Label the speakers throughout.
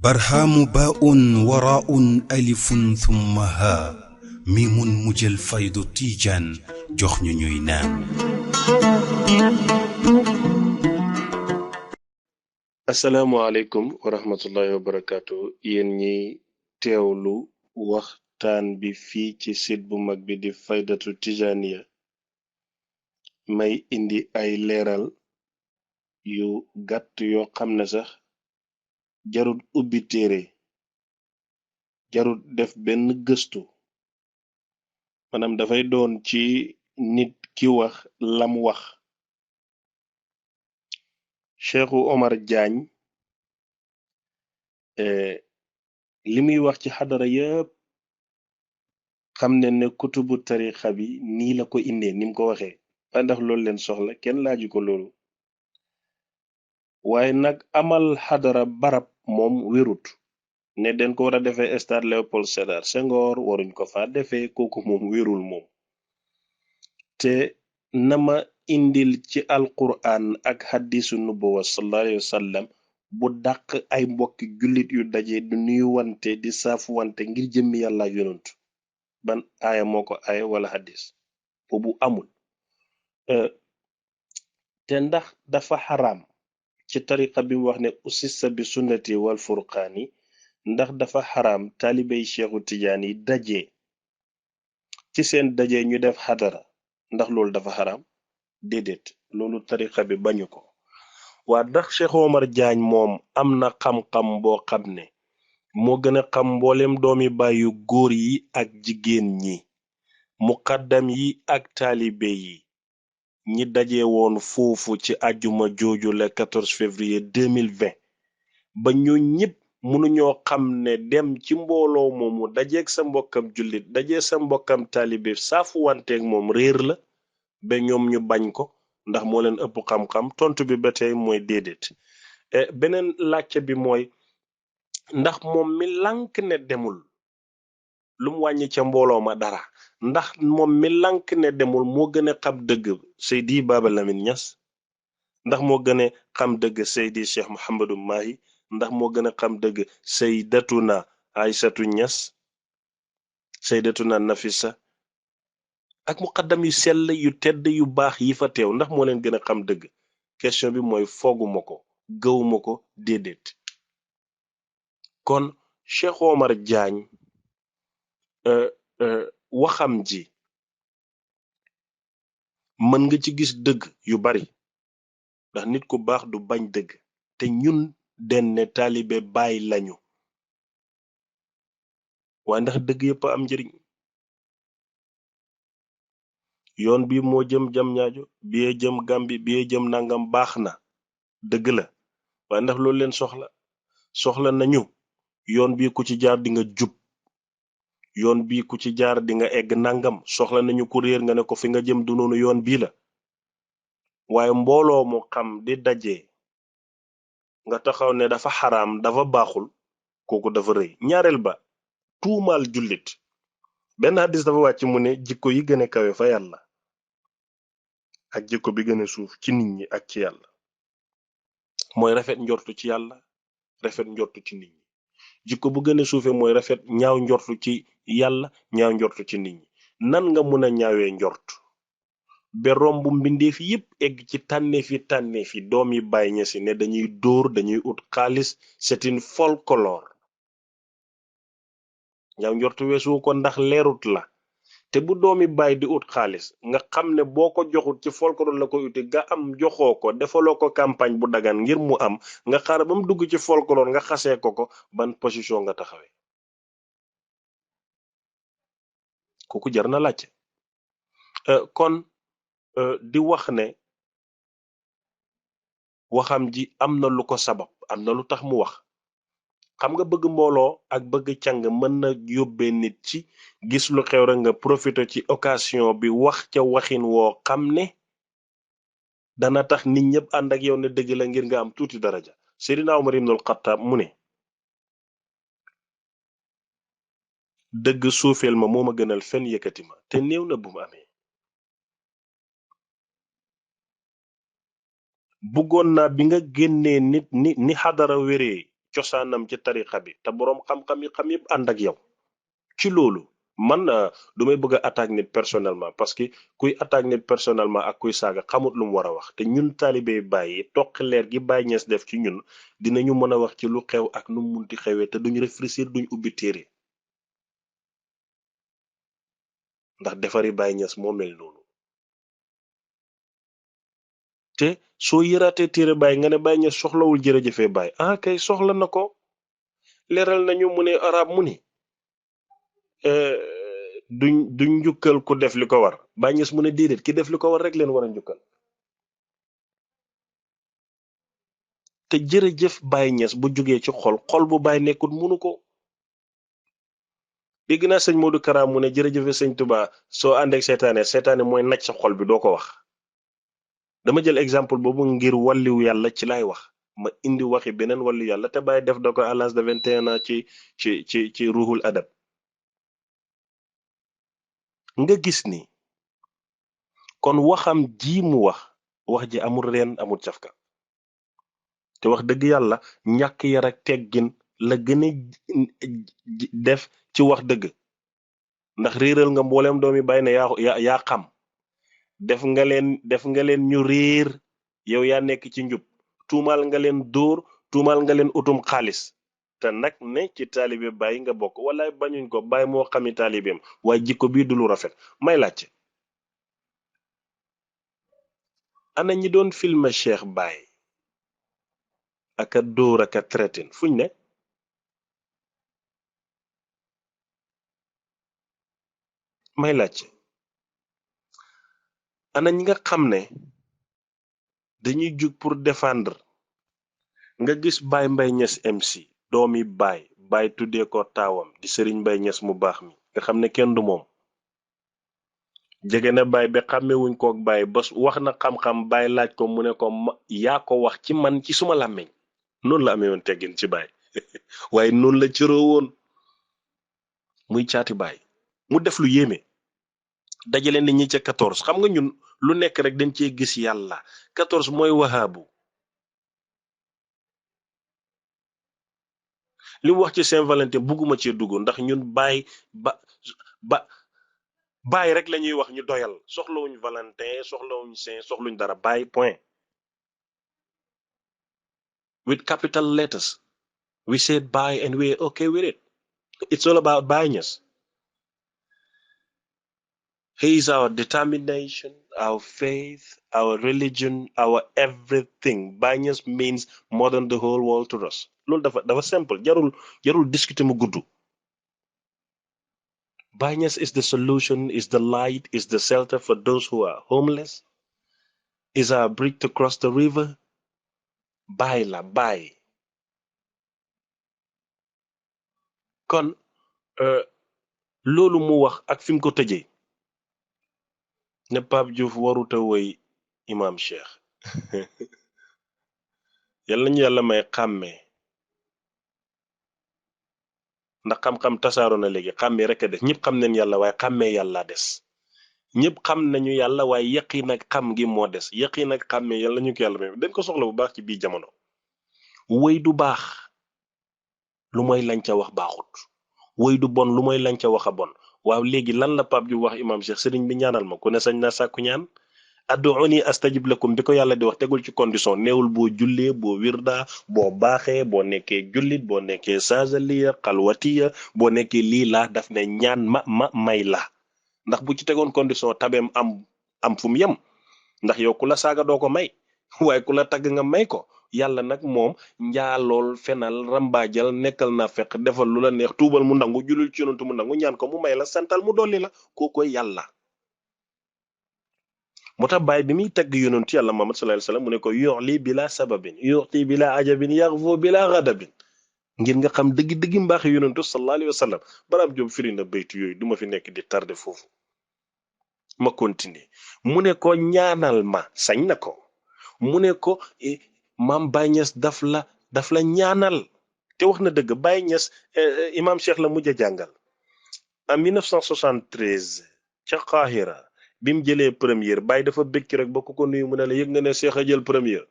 Speaker 1: برهام باء وراء ألف ثم ها ميم مجل فيض تيجان جخن نينان.
Speaker 2: السلام عليكم ورحمة الله وبركاته. يني تيولو waxtaan bi fii ci site bu mag bi di faydatu tijaniya may indi ay leeral yu gàtt yoo xam ne sax jarut ubbi téere jarut def benn gëstu manam dafay doon ci nit ki wax lam wax. Cheikhu Omar Diagne li muy wax ci xadara yépp xam ne kutubu tarixa bi nii la ko indee nim ko waxee ba ndax loolu leen soxla kenn laaju ko loolu waaye nag amal xadara barab moom wérut ne den ko war a defee stade Léopold Sédar Senghor waruñ ko fa defee kooku moom wérul moom te nama indil ci alquran ak hadisu nubuwa sallallahu alayhi wasallam bu dàq ay mbokki jullit yu daje du nuyu wante di saafu wante ngir jëmmi yàlla yonent ban aaya moo ko aaya wala hadis boobu amul te ndax dafa xaraam ci tariqa bi mu wax ne usissa bi sunnati wal furqaani ndax dafa xaraam taalibey Cheikhu Tijaan yi daje ci seen daje ñu def xadara ndax loolu dafa xaraam déedéet loolu tariqa bi bañu ko waa ndax Cheikh Omar Diagne moom am na xam-xam boo xam ne moo gën a xam mboolem doomi bàyyu góor yi ak jigéen ñi muqaddam yi ak taalibe yi ñi daje woon foofu ci àjjuma jooju le 14 février 2020 ba ñu ñëpp mënuñoo xam ne dem ci mbooloo moomu dajeeg sa mbokkam jullit daje sa mbokkam taalibe saafu wanteeg moom réer la ba ñoom ñu bañ ko ndax moo leen ëpp xam-xam tontu bi ba tey mooy déedéet. Beneen laajte bi mooy ndax moom mi lànk ne demul lu mu wàññi ca mbooloo ma dara ndax moom mi lànk ne demul moo gën a xam dëgg Seydi Baba Lamine Niass ndax moo gën a xam dëgg Seydi Cheikh Mouhamadou Mahi ndax moo gën a xam dëgg Seydatuna Aysatu Niass Seydatuna Nafisa ak muqaddam yu sell yu tedd yu baax yi fa teew ndax moo leen gën a xam dëgg question bi mooy fooguma ko gëwuma ko déedéet. kon Cheikh Omar Diagne waxam ji mën nga ci gis dëgg yu bari ndax nit ku baax du bañ dëgg te ñun den ne taalibe baay lañu waaye ndax dëgg yëpp am njëriñ yoon bi moo jëm jam ñaajo biyee jëm Gambi biyee jëm nangam baax na dëgg la waaye ndax loolu leen soxla nañu yoon bi ku ci jaar di nga jub yoon bi ku ci jaar di nga egg nangam soxla nañu ku réer nga ne ko fi nga jëm du noonu yoon bii la waaye mbooloo mu xam di daje nga taxaw ne dafa xaraam dafa baaxul kooku dafa rëy ñaareel ba tuumaal jullit benn hadis dafa wàcc mu ne jikko yi gën a kawe fa yàlla ak jikko bi gën a suuf ci nit ñi ak ci yàlla mooy rafet njortu ci yàlla rafet njortu ci nit ñi jikko bu gën a suufe mooy rafet ñaaw njortu ci yàlla ñaaw njortu ci nit ñi nan nga mun a ñaawee njort ba romb mbindeef yépp egg ci tànneefi doom yi bàyyi ña si ne dañuy dóor dañuy ut xaalis c'est une folklore ñaaw njortu weesu ko ndax leerut la te bu doomi bàyyi di ut xaalis nga xam ne boo ko joxut ci folklore la ko uti nga am joxoo ko defaloo ko campagne bu dagan ngir mu am nga xaar ba mu dugg ci folklore nga xasee ko ban position nga taxawee kooku jar na laajte kon di wax ne waxam ji am na lu ko sabab am na lu tax mu wax xam nga bëgg mbooloo ak bëgg càng mën na yóbbee nit ci gis lu xew rek nga profité ci occasion bi wax ca waxin woo xam ne dana tax nit ñëpp ànd ak yow ne dëgg la ngir nga am tuuti daraja. Seydina Umar ibnul Xattaab mu ne dëgg suufeel ma moo ma gënal fen yëkkati ma te néew na bu mu amee bëggoon naa bi nga génnee nit ni xadara wéree cosaanam ci tariqa bi te boroom xam-xam yi xam yëpp ànd ak yow ci loolu man du may bëgg a attaque nit personnellement parce que kuy attaque nit personnellement ak kuy saaga xamut lu mu war a wax te ñun taalibe bàyyi toqi leer gi Baay Ñas def ci ñun dinañu mën a wax ci lu xew ak nu mu munti xewee te duñ réfléchir duñ ubbi téere ndax defari Baay Ñas moo mel noonu te soo yëraatee téere Baay nga ne Baay Ñas soxlawul jërëjëfee Baay ah kay soxla na ko leeral nañu mu ne arab mu ni duñ njukkal ku def li ko war Baay Ñas mu ne déedéet ki def li ko war rek leen war a njukkal te jërëjëf Baay Ñas bu jógee ci xol bu Baay nekkut munu ko dégg naa sëñ Modou Kara mu ne jërëjëfe sëñ Touba soo àndeek seetaane mooy naj sa xol bi doo ko wax dama jël exemple boobu ngir wàlliwu yàlla ci lay wax ma indi waxi beneen wàllu yàlla te Baay def da ko à l'âge de 21 ans ci ruhul adab nga gis ni kon waxam ji mu wax ji amul reen amul cafka te wax dëgg yàlla ñàkk yar ak teggin la gën a def ci wax dëgg ndax réeral nga mbooleem doomi Baay ne yaa xam def nga leen ñu réer yow yaa nekk ci njub tuumaal nga leen dóor tuumaal nga leen utum xaalis te nag ne ci taalibe Baay nga bokk walaay bañuñ ko Baay moo xami taalibeem waaye jikko bii du lu rafet may laajte ana ñi doon filme Cheikh Baay aka dóor aka traité fuñ ne may laajte ana ñi nga xam ne dañuy jug pour défendre nga gis Baay Mbay Ñas MC doomi Baay tuddee ko taawam di Sëriñ Mbay Ñas mu baax mi nga xam ne kenn du moom jege na Baay ba xàmmewuñ kook Baay ba wax na xam-xam Baay laaj ko mu ne ko yaa ko wax ci man ci suma làmmiñ noonu la amee woon teggin ci Baay waaye noonu la cëroo woon muy caati Baay mu def lu yéeme dajale nit ñi ca 14 xam nga ñun lu nekk rek dañ cee gis yàlla 14 mooy wahaabu li mu wax ci Saint-Valentin bugguma cee dugg ndax ñun Baay rek la ñuy wax ñu doyal soxlawuñ Valentin soxlawuñ Saint soxluñ dara Baay point with capital letters we said Baay and we're okay with it it's all about Baay Ñas. He is our determination, our faith, our religion, our everything. Baay Ñas means more than the whole world to us. Loolu dafa simple jarul discuter mu gudd. Baay Ñas is the solution, is the light, is the shelter for those who are homeless, is our bridge to cross the river. Baay la Baay. Kon loolu mu wax ak fi mu ko tëjee ne Pape Diouf waruta woy Imam Cheikh yàlla nañu yàlla may xàmmee ndax xam-xam tasaaro na léegi xàmmee rek a des ñëpp xam nañ yàlla waaye xàmmee yàlla des ñëpp xam nañu yàlla waaye yaqin ak xam gi moo des yaqin ak xàmmee yàlla ñu ko yàlla may dañ ko soxla bu baax ci biir jamono woy du baax lu mooy lañ ca wax baaxut woy du bon lu mooy lañ ca wax a bon waaw léegi lan la Pape Diouf wax Imam Cheikh sëriñ bi ñaanal ma ku ne sañ naa sàkku ñaan adduuni astajib lakum bi ko yàlla di wax tegul ci condition neewul boo jullee boo wirda boo baaxee boo nekkee jullit boo nekkee saazaliya xalwatiya boo nekkee lii laa daf ne ñaan ma may la ndax bu ci tegoon condition tabeem am fu mu yem ndax yow ku la saaga doo ko may waaye ku la tagg nga may ko yàlla nag moom njaalool fenal rambaajal nekkal na fekk defal lu la neex tuubal mu nangu julul ci yonantu mu nangu ñaan ko mu may la santal mu dolli la kookoy yàlla moo tax Baay bi muy tagg yonantu yàlla Muhammad sallallahu alayhi wasallam mu ne ko yu'li bila sababin yu'ti bila ajabin yaghfu bila ghadabin ngir nga xam dëgg-dëgg mbaax yonantu sallallahu alayhi wasallam baraam jom firi na baytu yooyu duma fi nekk di tarde foofu ma continuer mu ne ko ñaanal ma sañ na ko mu ne ko maam Baay Ñas daf la ñaanal te wax na dëgg Baay Ñas Imam Cheikh la mujj a jàngal en 1973 ca Qahira bi mu jëlee première Baay dafa bëgg rek ba ku ko nuyu mu ne la yëg nga ne Cheikh a jël première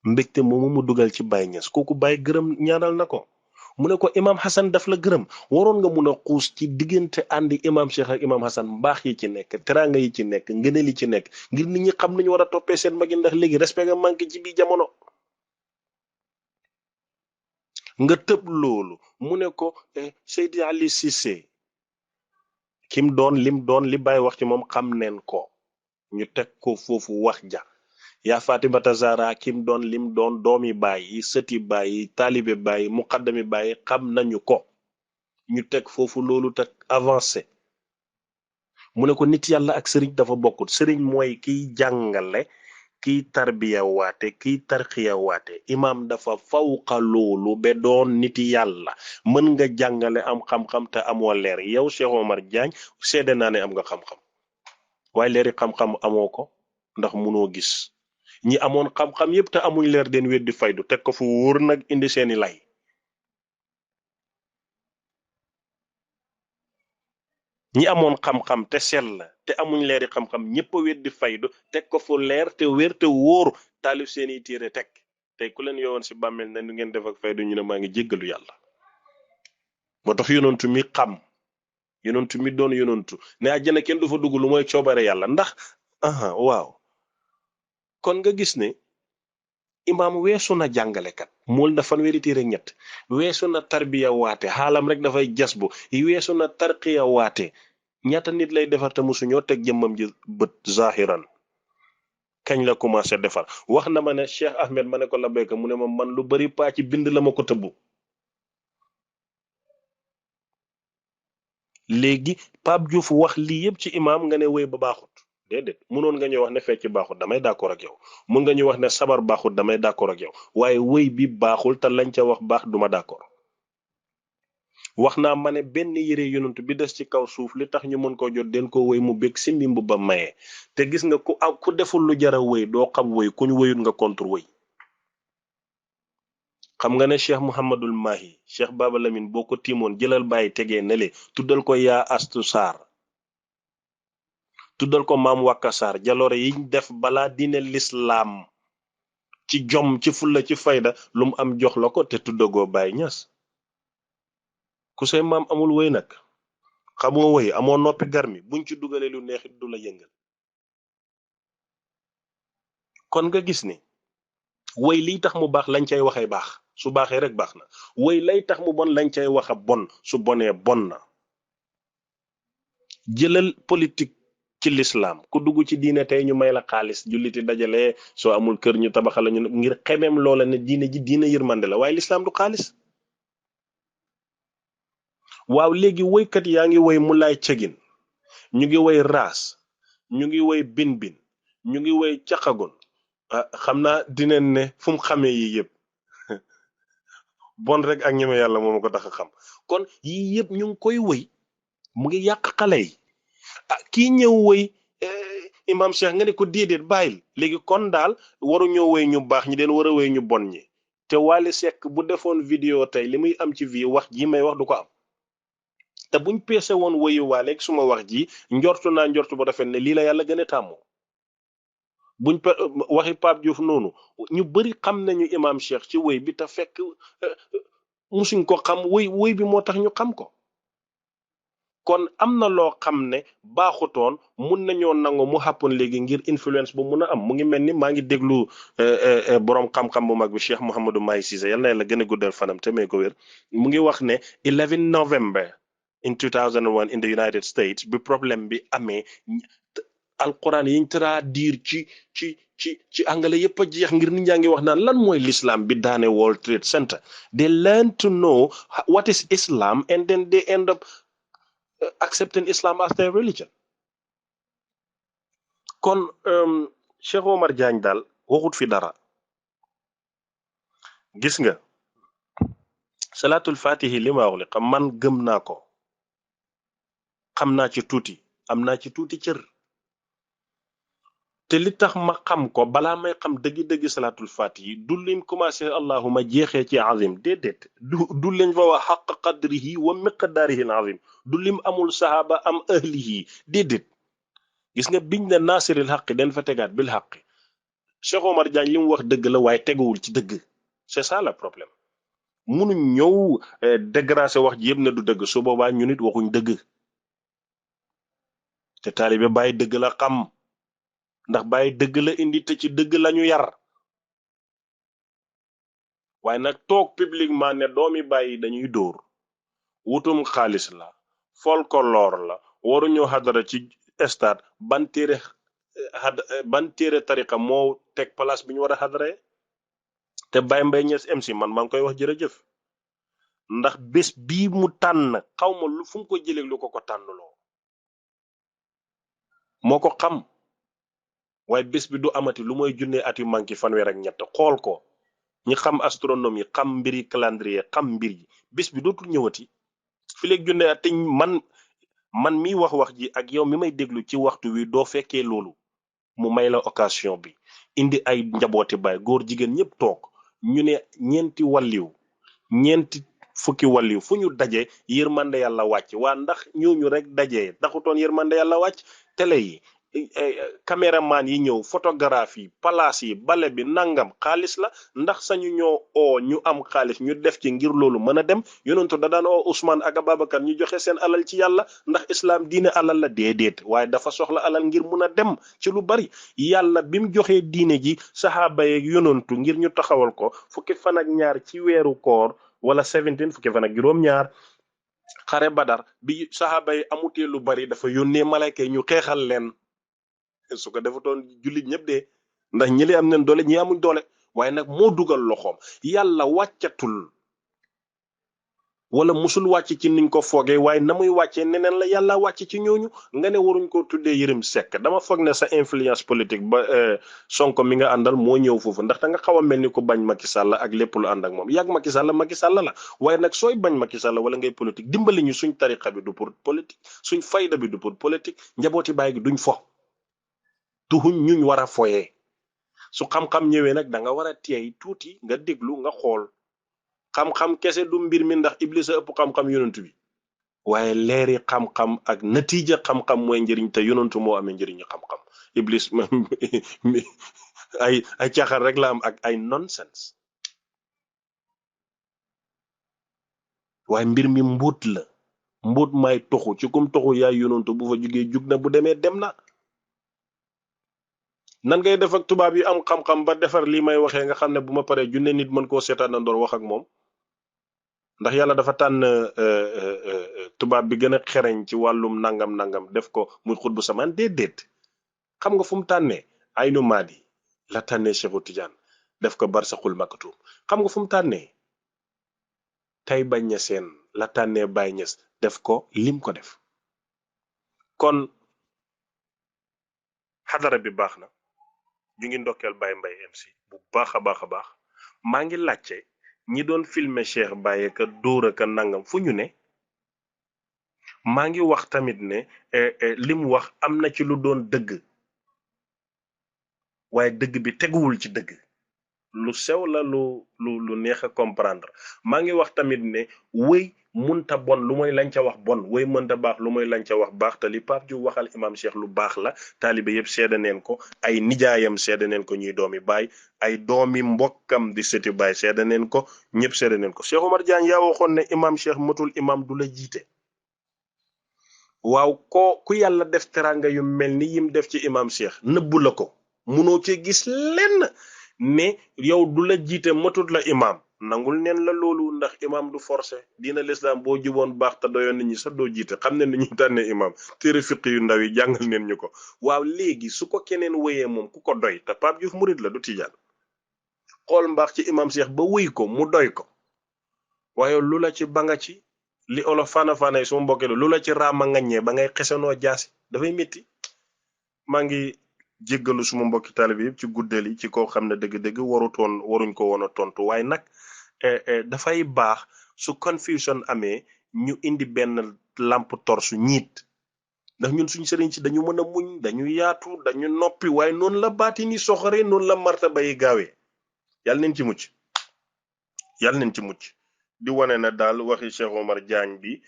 Speaker 2: mbégte moomu mu dugal ci Baye Niass kooku Baye gërëm ñaanal na ko mu ne ko imam Hassan daf la gërëm waroon nga mun a xuus ci diggante àndi imam Cheikh ak imam Hassan mbaax yi ci nekk teraanga yi ci nekk ngëneel yi ci nekk ngir nit ñi xam nañu war a toppee seen magi ndax léegi respect nga manqué ci biir jamono nga tëb loolu mu ne ko Seydi Ali Cissé kim doon lim doon li Baye wax ci moom xam neen ko ñu teg ko foofu wax ja yaa Fatimata Zahra kim doon lim doon doomi Baye yi sëti Baye yi taalibe Baye yi muqaddami Baye yi xam nañu ko ñu teg foofu loolu teg avancé mu ne ko nit yàlla ak sëriñ dafa bokkut sëriñ mooy kiy jàngale kiy tarbiya waate kiy tarxiya waate imaam dafa fawqa loolu ba doon niti yàlla mën nga jàngale am xam-xam te amoo leer yow Cheikh Omar Diagne seede naa ne am nga xam-xam waaye leeri xam-xam amoo ko ndax munoo gis ñi amoon xam-xam yépp te amuñ leer den weddi faydu teg ko fu wóor nag indi seeni lay ñi amoon xam-xam te sell te amuñ leeri xam-xam ñëpp a weddi faydu teg ko fu leer te wér te wóor taalif seeni téere teg tey ku leen yowoon si bàmmeel ne nu ngeen def ak faydu ñu ne maa ngi jéggalu yàlla moo tax yonantu mi xam yonantu mi doon yonantu ne àjjana kenn du fa dugg lu mooy coobare yàlla ndax waaw kon nga gis ne imaam weesu na jàngalekat mool na fanweeri téere ak ñett weesu na tarbiya waate xaalam rek dafay jas bu weesu na tarqiya waate ñaata nit lay defar te musu ñoo teg jëmmam ji bët zahiran kañ la commencé defar wax na ma ne Cheikh Ahmed ma ne ko la béyka mu ne ma man lu bari paa ci bind la ma ko tëbbu léegi Pape Diouf wax lii yëpp ci imaam nga ne wéy ba baaxut déedéet mënoon nga ñuy wax ne fecc baaxut damay d'accord ak yow mun nga ñu wax ne sabar baaxut damay d'accord ak yow waaye wéy bi baaxul te lañ ca wax baax duma d'accord wax naa ma ne benn yére yonent bi des ci kaw suuf li tax ñu mën koo jot den ko wéy mu bég si mbimb ba maye te gis nga ku deful lu jara wéy doo xam wéy ku ñu wéyut nga contre wéy xam nga ne Cheikh Mouhamadul Mahi Cheikh Baba Lamine boo ko tiimoon jëlal bàyyi tegee nele tuddal ko yaa astu saar tuddal ko maam Wakka Sarr jaloore yiñ def balaa diine lislaam ci jom ci fulla ci fayda lu mu am jox la ko te tuddagoo Baye Niass ku say maam amul wéy nag xamoo wéy amoo noppi garmi buñ ci dugalee lu neexit du la yëngal kon nga gis ni wéy liy tax mu baax lañ cay waxee baax su baaxee rek baax na wéy lay tax mu bon lañ cay waxa bon su bonee bon na jëlal politique ci l'islam ku dugg ci diine tey ñu may la xaalis julliti dajale soo amul kër ñu tabaxal ñu ngir xemem loola ne diine ji diine yërmande la waaye l'islam du xaalis waaw léegi woykat yaa ngi woy Mulaay Cegin ñu ngi woy Raas ñu ngi woy bin bin ñu ngi woy Caqagon xam naa dineen ne fu mu xamee yi yëpp bon rek ak ñeme yàlla moom ko tax a xam kon yii yëpp ñu ngi koy woy mu ngi yàq xale yi kii ñëw woy imam Cheikh nga ne ko déedéet bàyyil léegi kon daal waru ñoo woy ñu baax ñi den war a woy ñu bon ñi te Wally Seck bu defoon vidéo tey li muy am ci vie wax ji may wax du ko am te buñ peese woon woyu Wally ak suma wax ji njortu naa njortu bu rafet ne lii la yàlla gën a tàmmoo buñ waxi Pape Diouf noonu ñu bari xam nañu imam Cheikh ci woy bi te fekk musuñ ko xam woy bi moo tax ñu xam ko kon am na loo xam ne baaxutoon mun nañoo nangu mu xàppoon léegi ngir influence bu mun a am mu ngi mel ni maa ngi déglu boroom xam-xam bu mag bi Cheikh Mouhamadou Mahi Cissé yal na yàlla gën a guddal fanam te may ko wér mu ngi wax ne 11 November in 2001 in the United States bi problème bi amee alquran yiñ traduire ci anglais yëpp a jeex ngir nit ñaa ngi wax naan lan mooy l'islam bi daane World Trade Center they learn to know what is Islam and then they end up accepting Islam as their religion kon Cheikh Omar Diagne daal waxut fi dara gis nga salatul fatihi li ma wax li xam man gëm naa ko xam naa ci tuuti am naa ci tuuti cër te li tax ma xam ko balaa may xam dëggi-dëggi salatul fatihi du lim commencé allahuma jeexee ci azim déedéet du leen fa wax xaq qadrihi wa miqdaarihi al azim du lim amul saxaaba am ahlihi déedéet gis nga biñ ne naasiril xaqi den fa tegaat bil xaqi Cheikh Omar Diagne li mu wax dëgg la waaye teguwul ci dëgg c'est ça le problème munuñ ñëw dégracer wax ji yëpp ne du dëgg su boobaa ñu nit waxuñ dëgg te taalibe bàyyi dëgg la xam ndax bàyyi dëgg la indi te ci dëgg lañu yar waaye nag toog publiquement ne doomi bàyyi dañuy dóor wutum xaalis la folklore la waruñu xadara ci stade ban téere tariqa moo teg place bi ñu war a xadaree te Baye Mbaye Niass MC man maa ngi koy wax jërëjëf ndax bés bii mu tànn xaw ma lu fu mu ko jëlee lu ko tànnloo moo ko xam waaye bés bi du amati lu mooy junne at yu manqué fanweer ak ñett xool ko ñi xam astronomie xam mbiri calendrier xam mbir yi bés bi dootul ñëwati fi léegi junne at te man miy wax ji ak yow mi may déglu ci waxtu wi doo fekkee loolu mu may la occasion bi indi ay njabooti baay góor jigéen ñëpp toog ñu ne ñeenti fukki walliw fu ñu daje yërmande yàlla wàcc waa ndax ñooñu rek daje taxutoon yërmande yàlla wàcc télé yi caméraman yi ñëw photographe yi palaas yi bale bi nangam xaalis la ndax sañu ñoo oo ñu am xaalis ñu def ci ngir loolu mën a dem yonentu da daan oo Ousmane ak Ababacar ñu joxe seen alal ci yàlla ndax islam diine alal la déedéet waaye dafa soxla alal ngir mun a dem ci lu bari yàlla bi mu joxee diine ji saxaaba yeeg yonentu ngir ñu taxawal ko fukki fan ak ñaar ci weeru koor wala 17 fukki fan ak juróom-ñaar xare badar bi saxaaba yi amutee lu bari dafa yónnee malayka yi ñu xeexal leen su ko defutoon jullit ñëpp de ndax ñi li am nañ doole ñi amuñ doole waaye nag moo dugal loxoom yàlla wàccatul wala musul wàcc ci niñ ko foogee waaye na muy wàccee neneen la yàlla wàcc ci ñooñu nga ne waruñ ko tuddee Yërim Seck dama foog ne sa influence politique ba Sonko mi nga àndal moo ñëw foofu ndax da nga xaw a mel ni ko bañ Macky Sall ak lépp lu ànd ak moom yàgg Macky Sall la waaye nag sooy bañ Macky Sall wala ngay politique dimbali ñu suñ tariqa bi du pour politique suñ fayda bi du pour politique njabooti baay gi duñ fo tuxuñ ñuñ war a foyee su xam-xam ñëwee nag da nga war a teey tuuti nga déglu nga xool xam-xam kese du mbir mi ndax Iblis a ëpp xam-xam yonantu bi waaye leeri xam-xam ak natiija xam-xam mooy njëriñ te yonantu moo amee njëriñu xam-xam Iblis ay caaxaan rek la am ak ay nonsense waaye mbir mi mbuut la mbuut may toxu ci kum toxu yaay yonantu bu fa jugee jug na bu demee dem na nan ngay def ak tubaab yi am xam-xam ba defar lii may waxee nga xam ne bu ma paree junne nit mën koo seetaan na ndoor wax ak moom ndax yàlla dafa tànn tubaab bi gën a xereñ ci wàllum nangam def ko muy xut bu samaan déedéet xam nga fu mu tànnee Aynu Maadi la tànnee Cheikhu Tidiane def ko Barsaxul Maktum xam nga fu mu tànnee Tayba Ñaseen la tànnee Baay Ñas def ko lim ko def kon xadara bi baax na ñu ngi ndokkeel Baye Mbaye MC bu baax a baax maa ngi laajte ñi doon filmer Cheikh Baye ka dóora ka nangam fu ñu ne maa ngi wax tamit ne li mu wax am na ci lu doon dëgg waaye dëgg bi teguwul ci dëgg lu sew la lu neex a comprendre maa ngi wax tamit ne wëy munta bon lu mooy lañ ca wax bon wëy mënta baax lu mooy lañ ca wax baax te li Pape Diouf waxal imam Cheikh lu baax la taalibe yëpp seede neen ko ay nijaayam seede neen ko ñuy doomi baay ay doomi mbokkam di sëti baay seede neen ko ñëpp seede neen ko Cheikh Omar Diagne yaa waxoon ne imam Cheikh matul imam du la jiite waaw ku yàlla def teranga yu mel ni yim def ci imam Cheikh nëbbu la ko munoo ci gis lenn ne yow du la jiite matut la imam nangul neen la loolu ndax imam du forcé diina l'islam boo juboon baax te doyoon nit ñi sax doo jiite xam ne ni ñuy tànnee imam téere fiq yu ndaw yi jàngal neen ñu ko waaw léegi su ko keneen wéyee moom ku ko doy te Pape Diouf murid la du tijaan xool mbaax ci imam Cheikh ba wéy ko mu doy ko waaye lu la ci ba nga ci li olof faana yi suma mbokkee lu la ci raama ngaññee ba ngay xesenoo jaasi dafay métti maa ngi jéggalu suma mbokki taalibe yëpp ci guddeel yi ci koo xam ne dëgg-dëgg waruñ ko woon a tontu waaye nag dafay baax su confusion amee ñu indi benn lampe torche ñiit ndax ñun suñ sëriñ ci dañu mën a muñ dañu yaatu dañu noppi waaye noonu la baati ni soxore noonu la martaba yi gaawee yàlla neen ci mucc di wane na daal waxi Cheikh Omar Diagne bi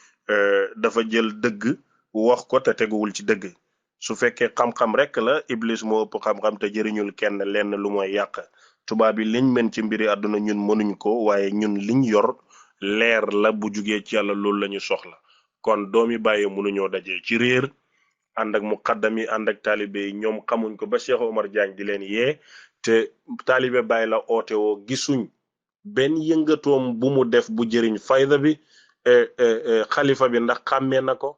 Speaker 2: dafa jël dëgg wax ko te teguwul ci dëgg su fekkee xam-xam rek la iblis moo ëpp xam-xam te jëriñul kenn lenn lu mooy yàq. tubaab yi liñ mën ci mbiri àdduna ñun mënuñ ko waaye ñun liñ yor leer la bu jugee ci yàlla loolu la ñu soxla kon doomi bàyyi mënuñoo dajee ci réer ànd ak muqaddam yi ànd ak taalibe yi ñoom xamuñ ko ba Cheikh Omar Diagne di leen yee te taalibe bàyyi la oote woo gisuñ benn yëngatoom bu mu def bu jëriñ fayda bi. xalifa bi ndax xàmmee na ko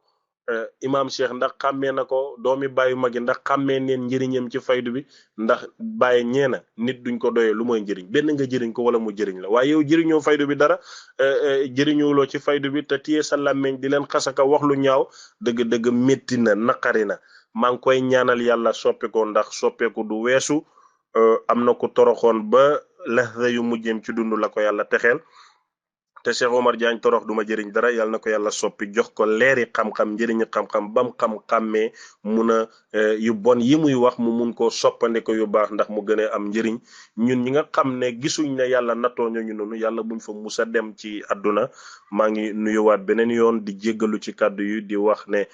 Speaker 2: imam Cheikh ndax xàmmee na ko doomi bàyyi magi ndax xàmmee neen njëriñam ci faydu bi ndax bàyyi ñeena nit duñ ko doyee lu mooy njëriñ benn nga jëriñ ko wala mu jëriñ la waaye yow jëriñoo faydu bi dara jëriñuwuloo ci faydu bi te téye sa làmmeñ di leen xasaka wax lu ñaaw dëgg-dëgg métti na naqari na maa ngi koy ñaanal yàlla soppeekoo ndax soppeeku du weesu am na ko toroxoon ba lahza yu mujjëm ci dund la ko yàlla texeel te Cheikh Omar Diagne torox duma jëriñ dara yàlla na ko yàlla soppi jox ko leeri xam-xam njëriñu xam-xam bam xam-xàmmee mun a yu bon yi muy wax mu mun koo soppande ko yu baax ndax mu gën a am njëriñ ñun ñi nga xam ne gisuñ ne yàlla nattoo ñu noonu yàlla buñ fa musa dem ci àdduna maa ngi nuyuwaat beneen yoon di jéggalu ci kàddu yi di wax ne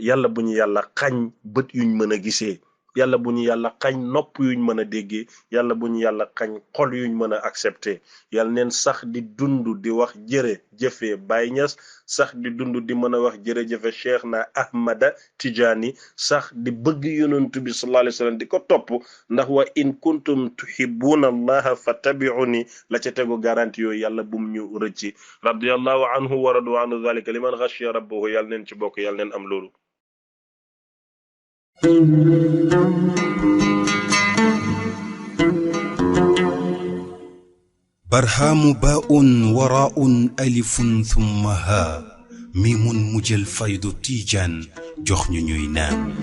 Speaker 2: yàlla bu ñu yàlla xañ bët yuñ mën a gisee yàlla bu ñu yàlla xañ nopp yuñ mën a déggee yàlla bu ñu yàlla xañ xol yuñ mën a accepté yàlla neen sax di dund di wax jërëjëfe Baye Niass sax di dund di mën a wax jërëjëfe Cheikh na Ahmada Tijaani sax di bëgg yonent bi sallallahu alayhi wa sallam di ko topp ndax wa in kuntum tuhibbuna allaha fattabi'uni la ca tegu garanti yooyu yàlla bum ñu rëcci radiyallahu anhu wa radu anhu zalika liman khashiya rabbahu yàlla neen ci bokk yàlla neen am loolu.
Speaker 1: برهام باء وراء ألف ثم ها ميم مجل فيض تيجان جخن نام